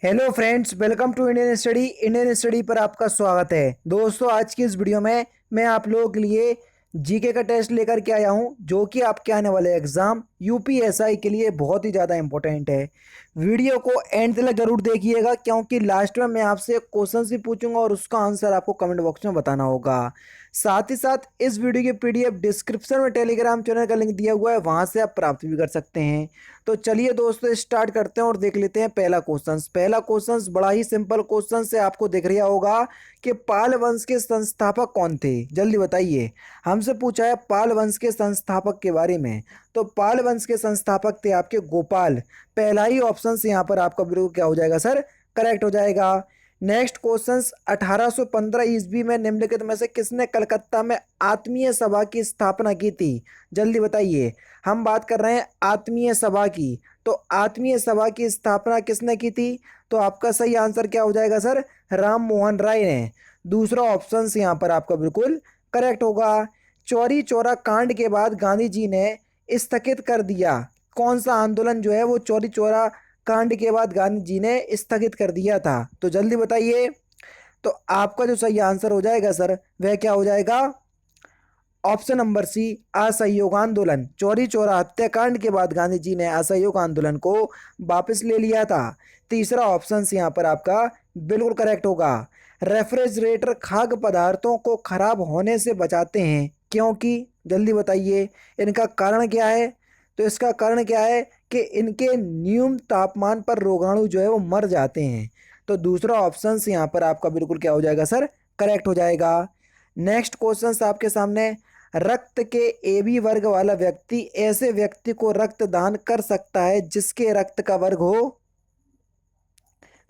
Hello friends, welcome to Indian study पर आपका स्वागत है। दोस्तों, आज की इस वीडियो में मैं आप लोगों के लिए जीके का टेस्ट लेकर के आया हूं, जो कि आपके आने वाले एग्जाम यूपीएसआई के लिए बहुत ही ज़्यादा इंपॉर्टेंट है। वीडियो को एंड तक जरूर देखिएगा, क्योंकि लास्ट में मैं आपसे क्वेश्चन भी पूछूंगा और उसका आंसर आपको कमेंट बॉक्स में बताना होगा। साथ ही साथ इस वीडियो की पीडीएफ डिस्क्रिप्शन में टेलीग्राम चैनल का लिंक दिया हुआ है, वहां से आप प्राप्त भी कर सकते हैं। तो चलिए दोस्तों, स्टार्ट करते हैं और देख लेते हैं पहला क्वेश्चन बड़ा ही सिंपल क्वेश्चन से आपको दिख रहा होगा कि पाल वंश के संस्थापक कौन थे। जल्दी बताइए। हमसे पूछा है पाल वंश के संस्थापक के बारे में। तो पाल वंश के संस्थापक थे आपके गोपाल। पहला ही ऑप्शन यहाँ पर आपका बिल्कुल क्या हो जाएगा सर, करेक्ट हो जाएगा। नेक्स्ट क्वेश्चन, 1815 ईस्वी में निम्नलिखित में से किसने कलकत्ता में आत्मीय सभा की स्थापना की थी। जल्दी बताइए। हम बात कर रहे हैं आत्मीय सभा की। तो आत्मीय सभा की स्थापना किसने की थी? तो आपका सही आंसर क्या हो जाएगा सर, राम मोहन राय ने। दूसरा ऑप्शन यहाँ पर आपका बिल्कुल करेक्ट होगा। चौरी चौरा कांड के बाद गांधी जी ने स्थगित कर दिया। कौन सा आंदोलन जो है वो चौरी चौरा कांड के बाद गांधी जी ने स्थगित कर दिया था? तो जल्दी बताइए। तो आपका जो सही आंसर हो जाएगा सर, वह क्या हो जाएगा? ऑप्शन नंबर सी, असहयोग आंदोलन। चौरी चौरा हत्याकांड के बाद गांधी जी ने असहयोग आंदोलन को वापस ले लिया था। तीसरा ऑप्शन यहाँ पर आपका बिल्कुल करेक्ट होगा। रेफ्रिजरेटर खाद्य पदार्थों को खराब होने से बचाते हैं, क्योंकि जल्दी बताइए इनका कारण क्या है। तो इसका कारण क्या है कि इनके न्यूनतम तापमान पर रोगाणु जो है वो मर जाते हैं। तो दूसरा ऑप्शन यहाँ पर आपका बिल्कुल क्या हो जाएगा सर, करेक्ट हो जाएगा। नेक्स्ट क्वेश्चन आपके सामने, रक्त के ए बी वर्ग वाला व्यक्ति ऐसे व्यक्ति को रक्त दान कर सकता है जिसके रक्त का वर्ग हो।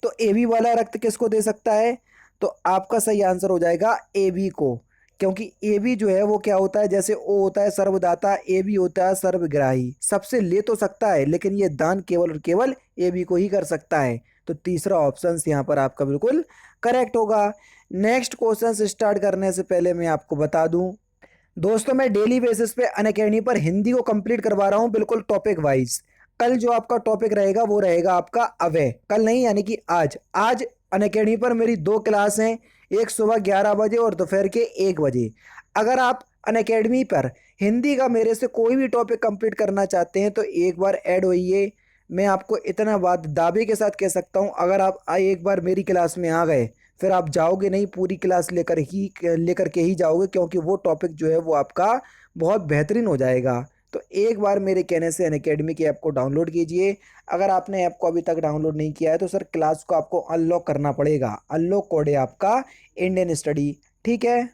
तो ए बी वाला रक्त किसको दे सकता है? तो आपका सही आंसर हो जाएगा ए बी को, क्योंकि ए बी जो है वो क्या होता है, जैसे ओ होता है सर्वदाता, ए बी होता है सर्वग्राही। सबसे ले तो सकता है, लेकिन ये दान केवल और केवल ए बी को ही कर सकता है। तो तीसरा ऑप्शन यहाँ पर आपका बिल्कुल करेक्ट होगा। नेक्स्ट क्वेश्चन स्टार्ट करने से पहले मैं आपको बता दूं, दोस्तों मैं डेली बेसिस पे अनअकैडमी पर हिंदी को कंप्लीट करवा रहा हूँ, बिल्कुल टॉपिक वाइज। कल जो आपका टॉपिक रहेगा वो रहेगा आपका अवय। कल नहीं, यानी कि आज। आज अनअकैडमी पर मेरी दो क्लास हैं, एक सुबह 11 बजे और दोपहर के 1 बजे। अगर आप अनअकैडमी पर हिंदी का मेरे से कोई भी टॉपिक कंप्लीट करना चाहते हैं तो एक बार ऐड होइए। मैं आपको इतना बात दावे के साथ कह सकता हूँ, अगर आप एक बार मेरी क्लास में आ गए फिर आप जाओगे नहीं, पूरी क्लास लेकर के ही जाओगे, क्योंकि वो टॉपिक जो है वो आपका बहुत बेहतरीन हो जाएगा। तो एक बार मेरे कहने से अनअकैडमी की ऐप को डाउनलोड कीजिए। अगर आपने ऐप को अभी तक डाउनलोड नहीं किया है तो सर क्लास को आपको अनलॉक करना पड़ेगा। अनलॉक कोड है आपका इंडियन स्टडी, ठीक है।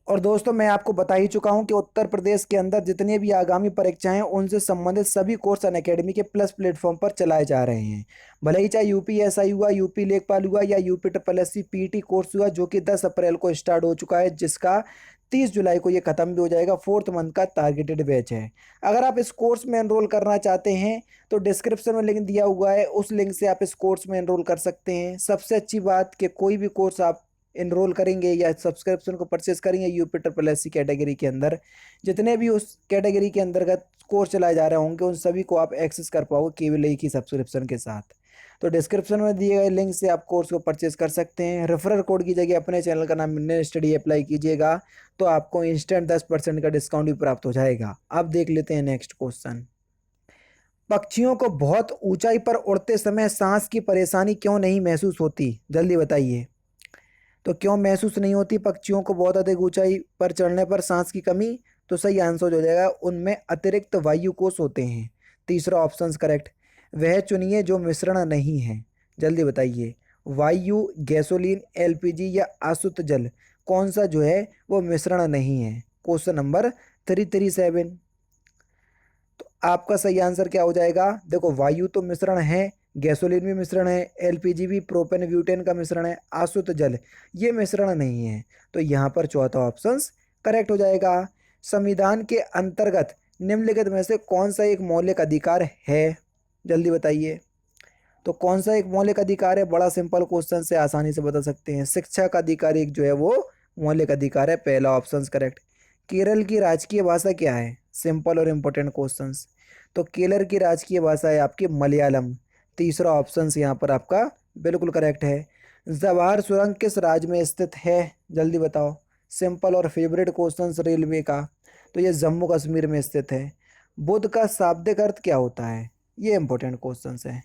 और दोस्तों मैं आपको बता ही चुका हूं कि उत्तर प्रदेश के अंदर जितने भी आगामी परीक्षाएं हैं उनसे संबंधित सभी कोर्स अनअकैडमी के प्लस प्लेटफॉर्म पर चलाए जा रहे हैं। भले ही चाहे यूपीएसआई हुआ, यूपी लेखपाल हुआ या UP triple S C PT course हुआ, जो कि 10 अप्रैल को स्टार्ट हो चुका है, जिसका 30 जुलाई को ये खत्म भी हो जाएगा। 4th मंथ का टारगेटेड बैच है। अगर आप इस कोर्स में एनरोल करना चाहते हैं तो डिस्क्रिप्शन में लिंक दिया हुआ है, उस लिंक से आप इस कोर्स में एनरोल कर सकते हैं। सबसे अच्छी बात कि कोई भी कोर्स आप इनरोल करेंगे या सब्सक्रिप्शन को परचेस करेंगे UP triple S C category के अंदर, जितने भी उस कैटेगरी के अंतर्गत कोर्स चलाए जा रहे होंगे उन सभी को आप एक्सेस कर पाओगे केवल एक ही सब्सक्रिप्शन के साथ। तो डिस्क्रिप्शन में दिए गए लिंक से आप कोर्स को परचेस कर सकते हैं। रेफरल कोड की जगह अपने चैनल का नाम इंडियन स्टडी अप्लाई कीजिएगा, तो आपको इंस्टेंट 10% का डिस्काउंट भी प्राप्त हो जाएगा। अब देख लेते हैं नेक्स्ट क्वेश्चन। पक्षियों को बहुत ऊंचाई पर उड़ते समय सांस की परेशानी क्यों नहीं महसूस होती? जल्दी बताइए। तो क्यों महसूस नहीं होती पक्षियों को बहुत अधिक ऊंचाई पर चढ़ने पर सांस की कमी? तो सही आंसर हो जाएगा, उनमें अतिरिक्त वायु कोष होते हैं। तीसरा ऑप्शन करेक्ट। वह चुनिए जो मिश्रण नहीं है। जल्दी बताइए। वायु, गैसोलीन, एलपीजी या आसुत जल, कौन सा जो है वो मिश्रण नहीं है? Question number 337। तो आपका सही आंसर क्या हो जाएगा? देखो, वायु तो मिश्रण है, गैसोलीन भी मिश्रण है, एलपीजी भी प्रोपेन ब्यूटेन का मिश्रण है, आसुत जल ये मिश्रण नहीं है। तो यहाँ पर चौथा ऑप्शन करेक्ट हो जाएगा। संविधान के अंतर्गत निम्नलिखित में से कौन सा एक मौलिक अधिकार है? जल्दी बताइए। तो कौन सा एक मौलिक अधिकार है? बड़ा सिंपल क्वेश्चन से आसानी से बता सकते हैं। शिक्षा का अधिकार एक जो है वो मौलिक अधिकार है। पहला ऑप्शन करेक्ट। केरल की राजकीय भाषा क्या है? सिंपल और इम्पोर्टेंट क्वेश्चंस। तो केरल की राजकीय भाषा है आपकी मलयालम। तीसरा ऑप्शन यहाँ पर आपका बिल्कुल करेक्ट है। जवाहर सुरंग किस राज्य में स्थित है? जल्दी बताओ। सिंपल और फेवरेट क्वेश्चंस रेलवे का। तो ये जम्मू कश्मीर में स्थित है। बुद्ध का शाब्दिक अर्थ क्या होता है? ये इंपॉर्टेंट क्वेश्चंस है।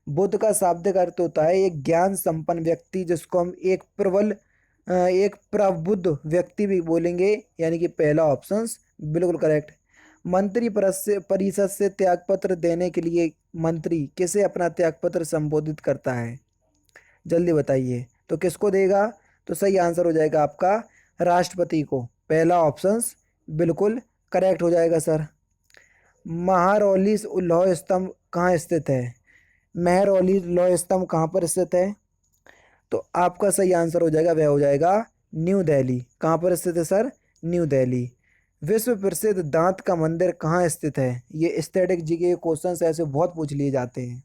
बुद्ध का शाब्दिक अर्थ होता है एक ज्ञान संपन्न व्यक्ति, जिसको हम एक प्रबुद्ध व्यक्ति भी बोलेंगे, यानी कि पहला ऑप्शंस बिल्कुल करेक्ट। मंत्री परिषद से त्यागपत्र देने के लिए मंत्री किसे अपना त्यागपत्र संबोधित करता है? जल्दी बताइए। तो किसको देगा? तो सही आंसर हो जाएगा आपका राष्ट्रपति को। पहला ऑप्शंस बिल्कुल करेक्ट हो जाएगा सर। महारौली लौह स्तंभ कहाँ स्थित है? महरौली लौह स्तंभ कहाँ पर स्थित है? तो आपका सही आंसर हो जाएगा, वह हो जाएगा न्यू दिल्ली। कहाँ पर स्थित है सर? न्यू दिल्ली। विश्व प्रसिद्ध दांत का मंदिर कहाँ स्थित है? ये स्टैटिक जी के क्वेश्चंस ऐसे बहुत पूछ लिए जाते हैं।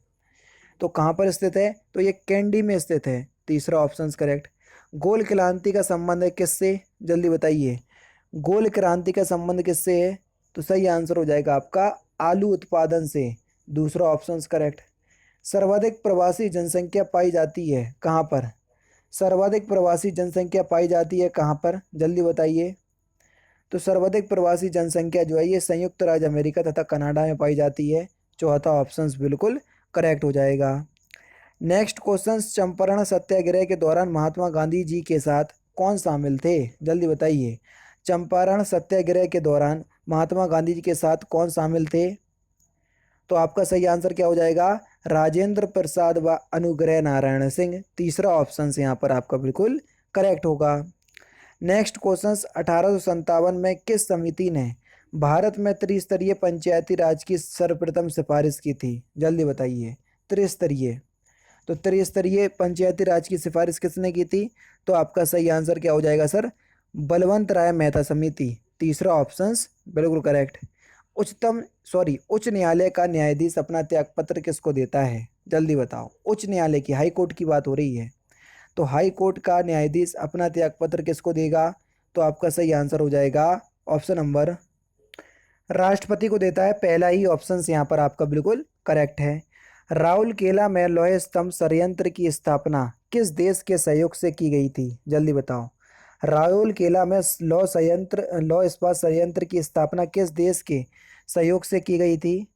तो कहाँ पर स्थित है? तो ये कैंडी में स्थित है। तीसरा ऑप्शन करेक्ट। गोल क्रांति का संबंध है किससे? जल्दी बताइए। गोल क्रांति का संबंध किससे है? तो सही आंसर हो जाएगा आपका आलू उत्पादन से। दूसरा ऑप्शन करेक्ट। सर्वाधिक प्रवासी जनसंख्या पाई जाती है कहाँ पर? सर्वाधिक प्रवासी जनसंख्या पाई जाती है कहाँ पर? जल्दी बताइए। तो सर्वाधिक प्रवासी जनसंख्या जो है ये संयुक्त राज्य अमेरिका तथा कनाडा में पाई जाती है। चौथा ऑप्शन बिल्कुल करेक्ट हो जाएगा। नेक्स्ट क्वेश्चन, चंपारण सत्याग्रह के दौरान महात्मा गांधी जी के साथ कौन शामिल थे? जल्दी बताइए। चंपारण सत्याग्रह के दौरान महात्मा गांधी जी के साथ कौन शामिल थे? तो आपका सही आंसर क्या हो जाएगा? राजेंद्र प्रसाद व अनुग्रह नारायण सिंह। तीसरा ऑप्शन यहाँ पर आपका बिल्कुल करेक्ट होगा। नेक्स्ट क्वेश्चन, 1857 में किस समिति ने भारत में त्रिस्तरीय पंचायती राज की सर्वप्रथम सिफारिश की थी? जल्दी बताइए। त्रिस्तरीय, तो त्रिस्तरीय पंचायती राज की सिफारिश किसने की थी? तो आपका सही आंसर क्या हो जाएगा सर? बलवंत राय मेहता समिति। तीसरा ऑप्शंस बिल्कुल करेक्ट। उच्च न्यायालय का न्यायाधीश अपना त्यागपत्र किसको देता है? जल्दी बताओ। उच्च न्यायालय की, हाई कोर्ट की बात हो रही है। तो हाई कोर्ट का न्यायाधीश अपना त्यागपत्र किसको देगा? तो आपका सही आंसर हो जाएगा ऑप्शन नंबर राष्ट्रपति को देता है। पहला ही ऑप्शन यहाँ पर आपका बिल्कुल करेक्ट है। राउरकेला में लौह स्तंभ संयंत्र की स्थापना किस देश के सहयोग से की गई थी? जल्दी बताओ। राउरकेला में लौह इस्पात संयंत्र की स्थापना किस देश के सहयोग से की गई थी?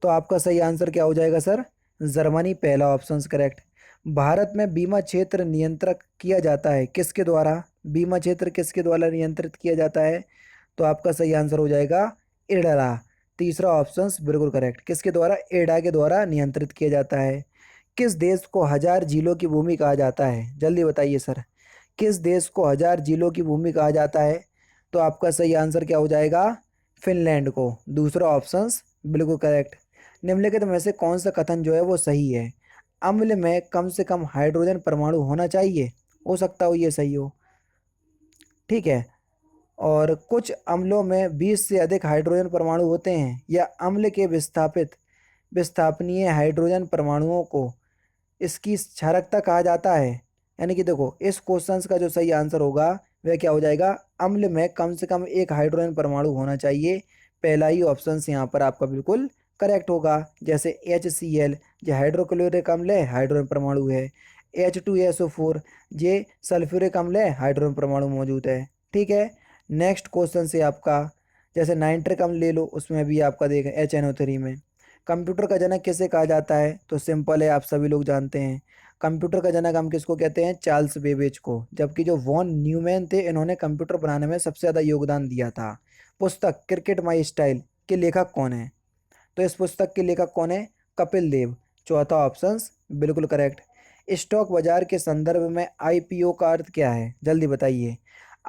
तो आपका सही आंसर क्या हो जाएगा सर? जर्मनी। पहला ऑप्शन करेक्ट। भारत में बीमा क्षेत्र नियंत्रक किया जाता है किसके द्वारा? बीमा क्षेत्र किसके द्वारा नियंत्रित किया जाता है? तो आपका सही आंसर हो जाएगा इडला। तीसरा ऑप्शन बिल्कुल करेक्ट। किसके द्वारा? एडा के द्वारा नियंत्रित किया जाता है। किस देश को हजार झीलों की भूमि कहा जाता है? जल्दी बताइए सर। किस देश को हजार झीलों की भूमि कहा जाता है? तो आपका सही आंसर क्या हो जाएगा? फिनलैंड को। दूसरा ऑप्शन बिल्कुल करेक्ट। निम्नलिखित में से कौन सा कथन जो है वो सही है? अम्ल में कम से कम हाइड्रोजन परमाणु होना चाहिए। हो सकता हो ये सही हो, ठीक है। और कुछ अम्लों में 20 से अधिक हाइड्रोजन परमाणु होते हैं, या अम्ल के विस्थापनीय हाइड्रोजन परमाणुओं को इसकी क्षारकता कहा जाता है। यानी कि देखो, इस क्वेश्चन का जो सही आंसर होगा वह क्या हो जाएगा? अम्ल में कम से कम एक हाइड्रोजन परमाणु होना चाहिए। पहला ही ऑप्शन यहाँ पर आपका बिल्कुल करेक्ट होगा। जैसे HCl जो हाइड्रोक्लोरिक अम्ल है, हाइड्रोजन परमाणु है। H2SO4 ये सल्फ्यूरिक अम्ल है, हाइड्रोजन परमाणु मौजूद है। ठीक है। नेक्स्ट क्वेश्चन से आपका, जैसे नाइट्रिक अम्ल ले लो, उसमें भी आपका देखें HNO3 में कंप्यूटर का जनक किसे कहा जाता है? तो सिंपल है, आप सभी लोग जानते हैं। कंप्यूटर का जनक हम किसको कहते हैं? चार्ल्स बेबेज को। जबकि जो वॉन न्यूमैन थे, इन्होंने कंप्यूटर बनाने में सबसे ज़्यादा योगदान दिया था। पुस्तक क्रिकेट माई स्टाइल के लेखक कौन है? तो इस पुस्तक के लेखक कौन है? कपिल देव। चौथा ऑप्शन बिल्कुल करेक्ट। स्टॉक बाजार के संदर्भ में IPO का अर्थ क्या है? जल्दी बताइए।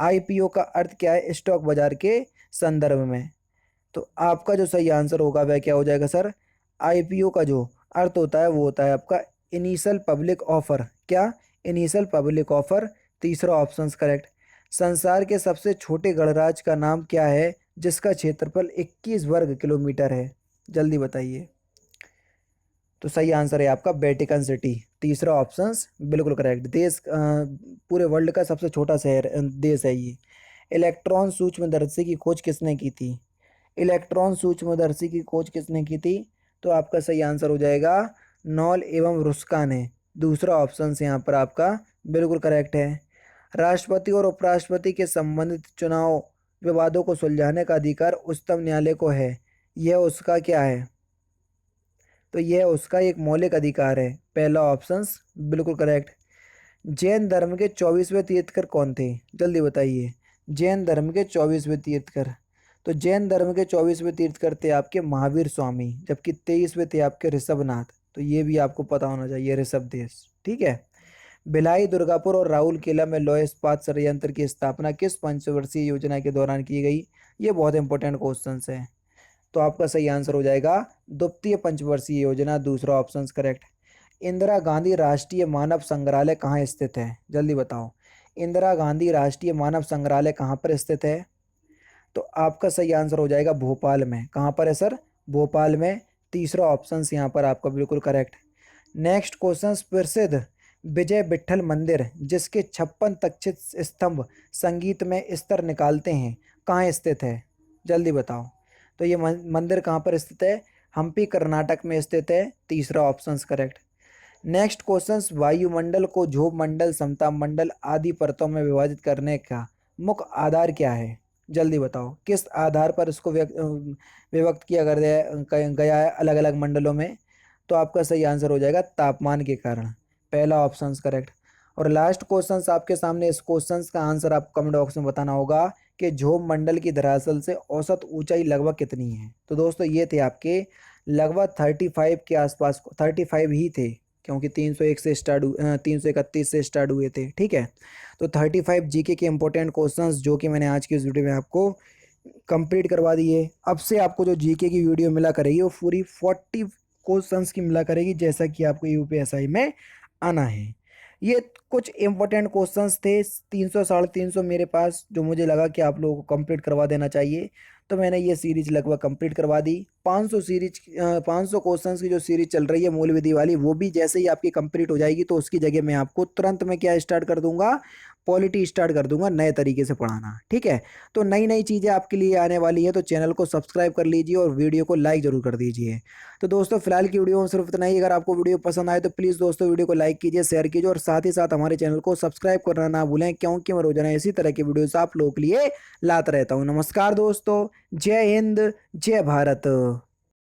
IPO का अर्थ क्या है स्टॉक बाजार के संदर्भ में? तो आपका जो सही आंसर होगा वह क्या हो जाएगा सर? IPO का जो अर्थ होता है वो होता है आपका इनिशियल पब्लिक ऑफर। क्या? Initial public offer. तीसरा ऑप्शन करेक्ट। संसार के सबसे छोटे गणराज्य का नाम क्या है जिसका क्षेत्रफल 21 वर्ग किलोमीटर है? जल्दी बताइए। तो सही आंसर है आपका वेटिकन सिटी। तीसरा ऑप्शन बिल्कुल करेक्ट। पूरे वर्ल्ड का सबसे छोटा देश है ये। इलेक्ट्रॉन सूक्ष्मदर्शी की खोज किसने की थी? इलेक्ट्रॉन सूक्ष्मदर्शी की खोज किसने की थी? तो आपका सही आंसर हो जाएगा नॉल एवं रुस्का ने। दूसरा ऑप्शन यहाँ पर आपका बिल्कुल करेक्ट है। राष्ट्रपति और उपराष्ट्रपति के संबंधित चुनाव विवादों को सुलझाने का अधिकार उच्चतम न्यायालय को है। यह उसका क्या है? तो यह उसका एक मौलिक अधिकार है। पहला ऑप्शन बिल्कुल करेक्ट। जैन धर्म के 24वें तीर्थकर कौन थे? जल्दी बताइए। जैन धर्म के 24वें तीर्थकर, तो जैन धर्म के 24वें तीर्थकर थे आपके महावीर स्वामी, जबकि 23वें थे आपके ऋषभनाथ। तो ये भी आपको पता होना चाहिए, ऋषभदेव। ठीक है। भिलाई, दुर्गापुर और राउरकेला में लौह इस्पात संयंत्र की स्थापना किस पंचवर्षीय योजना के दौरान की गई? ये बहुत इंपॉर्टेंट क्वेश्चन है। तो आपका सही आंसर हो जाएगा द्वितीय पंचवर्षीय योजना, दूसरा ऑप्शन करेक्ट। इंदिरा गांधी राष्ट्रीय मानव संग्रहालय कहाँ स्थित है? जल्दी बताओ। इंदिरा गांधी राष्ट्रीय मानव संग्रहालय कहाँ पर स्थित है? तो आपका सही आंसर हो जाएगा भोपाल में। कहाँ पर है सर? भोपाल में। तीसरा ऑप्शन यहाँ पर आपका बिल्कुल करेक्ट। नेक्स्ट क्वेश्चन, प्रसिद्ध विजय विट्ठल मंदिर जिसके 56 तक्षित स्तंभ संगीत में स्तर निकालते हैं, कहाँ स्थित है? जल्दी बताओ। तो ये मंदिर कहाँ पर स्थित है? हम्पी कर्नाटक में स्थित है। तीसरा ऑप्शन करेक्ट। नेक्स्ट क्वेश्चन, वायुमंडल को ध्रुव मंडल, समताप मंडल आदि परतों में विभाजित करने का मुख्य आधार क्या है? जल्दी बताओ। किस आधार पर इसको विभक्त किया गया है अलग अलग मंडलों में? तो आपका सही आंसर हो जाएगा तापमान के कारण। पहला ऑप्शन करेक्ट। और लास्ट क्वेश्चन आपके सामने, इस क्वेश्चन का आंसर आपको कमेंट बॉक्स में बताना होगा कि ध्रुव मंडल की धरातल से औसत ऊंचाई लगभग कितनी है? तो दोस्तों ये थे आपके लगभग 35 के आसपास, 35 ही थे, क्योंकि 301 से स्टार्ट 331 से स्टार्ट हुए थे। ठीक है। तो 35 जीके के इंपॉर्टेंट क्वेश्चंस जो कि मैंने आज की इस वीडियो में आपको कंप्लीट करवा दिए। अब से आपको जो जीके की वीडियो मिला करेगी वो पूरी 40 क्वेश्चंस की मिला करेगी, जैसा कि आपको यूपीएसआई में आना है। ये कुछ इंपॉर्टेंट क्वेश्चंस थे, 300 350 मेरे पास, जो मुझे लगा कि आप लोगों को कंप्लीट करवा देना चाहिए, तो मैंने ये सीरीज लगभग कंप्लीट करवा दी। 500 क्वेश्चंस की जो सीरीज चल रही है मूल विधि वाली, वो भी जैसे ही आपकी कंप्लीट हो जाएगी तो उसकी जगह मैं आपको तुरंत में क्या स्टार्ट कर दूंगा, पॉलिटी स्टार्ट कर दूंगा नए तरीके से पढ़ाना। ठीक है। तो नई नई चीज़ें आपके लिए आने वाली है, तो चैनल को सब्सक्राइब कर लीजिए और वीडियो को लाइक जरूर कर दीजिए। तो दोस्तों फिलहाल की वीडियो में सिर्फ इतना ही। अगर आपको वीडियो पसंद आए तो प्लीज़ दोस्तों वीडियो को लाइक कीजिए, शेयर कीजिए और साथ ही साथ हमारे चैनल को सब्सक्राइब करना ना भूलें, क्योंकि मैं रोजाना इसी तरह की वीडियोस आप लोगों के लिए लाता रहता हूँ। नमस्कार दोस्तों, जय हिंद, जय भारत।